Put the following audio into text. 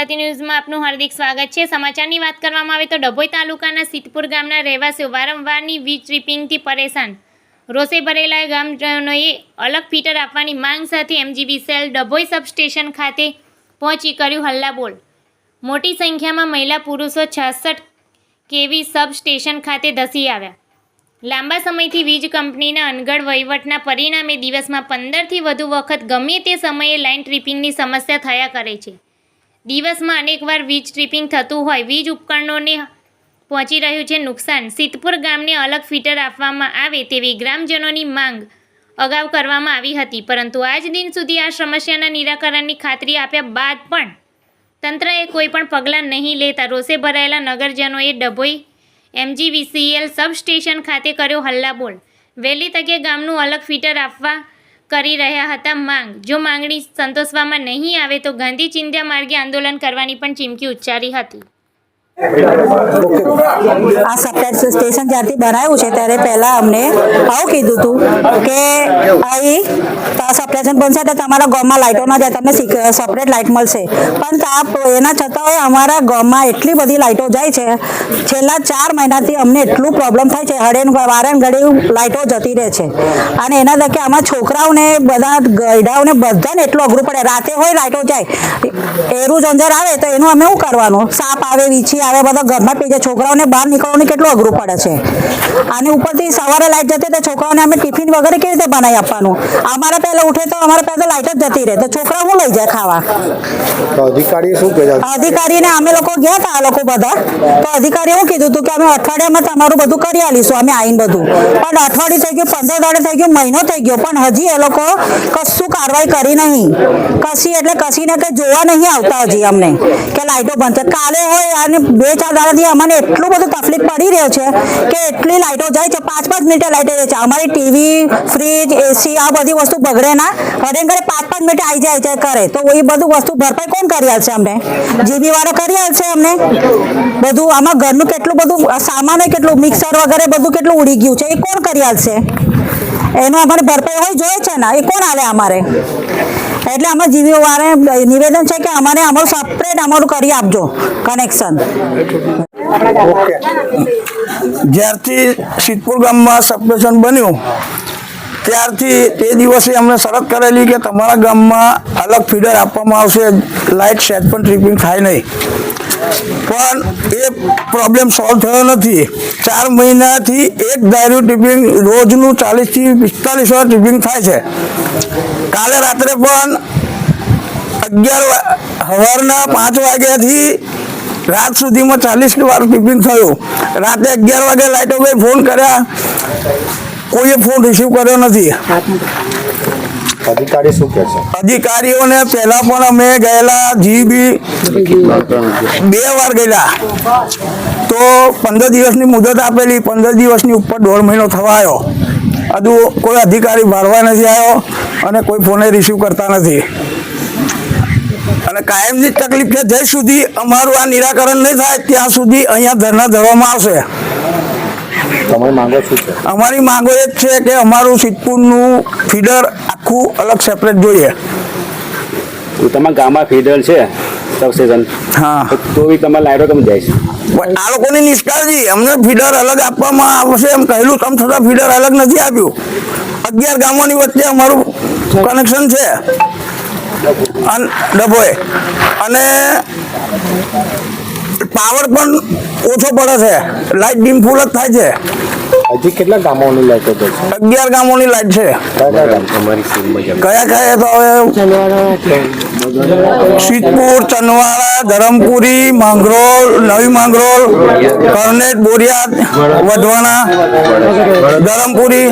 ગુજરાતી ન્યૂઝમાં આપનું હાર્દિક સ્વાગત છે। સમાચારની વાત કરવામાં આવે તો ડભોઈ તાલુકાના સિદ્ધપુર ગામના રહેવાસીઓ વારંવારની વીજ ટ્રિપિંગથી પરેશાન। રોષે ભરેલા ગામજનોએ અલગ ફીટર આપવાની માંગ સાથે MGVCL ડભોઈ સબસ્ટેશન ખાતે પહોંચી કર્યું હલ્લાબોલ। મોટી સંખ્યામાં મહિલા પુરુષો 66 kV સબસ્ટેશન ખાતે ધસી આવ્યા। લાંબા સમયથી વીજ કંપનીના અનગઢ વહીવટના પરિણામે દિવસમાં 15થી વધુ વખત ગમે તે સમયે લાઇન ટ્રિપિંગની સમસ્યા થયા કરે છે। દિવસમાં અનેકવાર વીજ ટ્રિપિંગ થતું હોય વીજ ઉપકરણોને પહોંચી રહ્યું છે નુકસાન। સિદ્ધપુર ગામને અલગ ફીટર આપવામાં આવે તેવી ગ્રામજનોની માંગ અગાઉ કરવામાં આવી હતી, પરંતુ આજ દિન સુધી આ સમસ્યાના નિરાકરણની ખાતરી આપ્યા બાદ પણ તંત્રએ કોઈ પણ પગલાં નહીં લેતા રોષે ભરાયેલા નગરજનોએ ડભોઈ MGVCL સબસ્ટેશન ખાતે કર્યો હલ્લાબોલ। વહેલી તકે ગામનું અલગ ફીટર આપવા કરી રહ્યા હતા માંગ। જો માંગણી સંતોષવામાં નહીં આવે તો ગાંધી ચિંધ્યા માર્ગે આંદોલન કરવાની પણ ચીમકી ઉચ્ચારી હતી। આ સબસ્ટેશન જ્યારથી બનાવ્યું છે ત્યારે પહેલા અમને આવું કીધું હતું કે અહીં સબસ્ટેશન બનશે તો તમારા ગામમાં લાઇટો ના જાય, તમને સેપરેટ લાઇટ મળશે, પણ એના છતાં અમારા ગામમાં એટલી બધી લાઇટો જાય છે। છેલ્લા 4 મહિનાથી અમને એટલું પ્રોબ્લેમ થાય છે, વારે ઘડી લાઇટો જતી રહે છે અને એના થકી આમાં છોકરાઓને બધા ગયડાઓને બધાને એટલું અઘરું પડે। રાતે હોય લાઇટો જાય, એરું જંજર આવે તો એનું અમે શું કરવાનું? સાપ આવે, વીછી આવે, બધા ઘરમાં પી જાય, છોકરાઓને બહાર નીકળવાનું કેટલું અઘરું પડે છે। અને ઉપરથી સવારે લાઇટ જતી તો છોકરાઓને અમે ટિફિન વગેરે કેવી રીતે બનાવી આપવાનું? અમારે પહેલા ઉઠે તો અમારે પહેલા લાઇટ જ જતી રહે તો છોકરાઓ શું લઈ જાય ખાવા? અધિકારી શું કહે? અધિકારીને અમે લોકો ગયા હતા, આ લોકો બધા, તો અધિકારીએ શું કીધું હતું કે અમે અઠવાડિયામાં તમારું બધું કરી આલીશું, અમે આવીને બધું, પણ અઠવાડિયું થઈ ગયું, 15 દાડે થઈ ગયું, મહિનો થઈ ગયો, પણ હજી એ લોકો કશું કાર્યવાહી કરી નહીં। કશી એટલે કશીને કંઈ જોવા નહીં આવતા હજી અમને કે લાઇટો બંધ છે। કાલે હોય અને 2-4 દાડાથી અમને એટલું બધું તકલીફ પડી રહ્યો છે કે એટલી લાઇટો જાય છે, 5-5 મિનિટે લાઇટો જાય છે। અમારી ટીવી, ફ્રીજ, AC આ બધી વસ્તુ બગડે ના, હરેક ઘરે 5-5 મિનિટે આવી જાય કરે તો એ બધું વસ્તુ ભરપાઈ કોણ કરી આવશે? અમને જીબી વાળો કરી આવશે અમને બધું? આમાં ઘરનું કેટલું બધું સામાન કેટલું મિક્સર વગેરે બધું કેટલું ઉડી ગયું છે, એ કોણ કરી આવશે? એનું અમારે ભરપાઈ હોય જોઈએ છે ને, એ કોણ આલે અમારે? એટલે અમે જીબી વાળાને નિવેદન છે કે અમારે અમારું સેપરેટ અમારું કરી આપજો કનેક્શન। જ્યારથી સિદ્ધપુર ગામમાં સબસ્ટેશન બન્યું ત્યારથી તે દિવસે અમને શરત કરેલી કે તમારા ગામમાં અલગ ફીડર આપવામાં આવશે, લાઇટ સેટ પણ ટ્રિપિંગ થાય નહીં, પણ એ પ્રોબ્લેમ સોલ્વ થયો નથી। 4 મહિનાથી એક ધાર્યું ટ્રિપિંગ રોજનું 40 થી 45 વાર ટ્રિપિંગ થાય છે। કાલે રાત્રે પણ સવારના 5 વાગ્યાથી રાત સુધીમાં 40 વાર ટ્રિપિંગ થયું। રાતે 11 વાગે લાઇટો ભાઈ ફોન કર્યા, કોઈએ ફોન રિસીવ કર્યો નથી। અધિકારી શું કહે છે? અધિકારીઓને પહેલા પણ અમે ગયેલા, જીબી 2 વાર ગયેલા, તો 15 દિવસની મુદત આપેલી, 15 દિવસની ઉપર 1.5 મહિનો થવા આવ્યો, હજુ કોઈ અધિકારી ભરવા નથી આવ્યો અને કોઈ ફોને રિસીવ કરતા નથી અને કાયમની તકલીફ છે। જ્યાં સુધી અમારું આ નિરાકરણ નહીં થાય ત્યાં સુધી અહીંયા ધરણા ધરવામાં આવશે। તમારી માંગો શું છે? અમારી માંગો એ જ છે કે અમારું સિદ્ધપુરનું ફીડર આખું અલગ સેપરેટ જોઈએ। તમારા ગામમાં ફીડર છે સબસ્ટેશન? હા, તો બી તમારે લાઇટો કેમ જાય છે? આ લોકોની નિષ્કાળજી, અમને ફીડર અલગ આપવામાં આવશે એમ કહેલું, તેમ છતાં ફીડર અલગ નથી આપ્યું। 11 ગામોની વચ્ચે અમારું કનેક્શન છે ડભોઈ, અને પાવર પણ ઓછો પડે છે, લાઇટ ડીમ ફૂલ જ થાય છે। હજી કેટલા ગામોની લાઇટો જાય છે? 11 ગામોની લાઇટ છે। કયા કયા તો હવે સિદ્ધપુર, ચનવાડા, ધરમપુરી, માંગરોળ, નવી માંગરોળ, કરનેટ, બોરિયાદ, વઢવાણા, ધરમપુરી।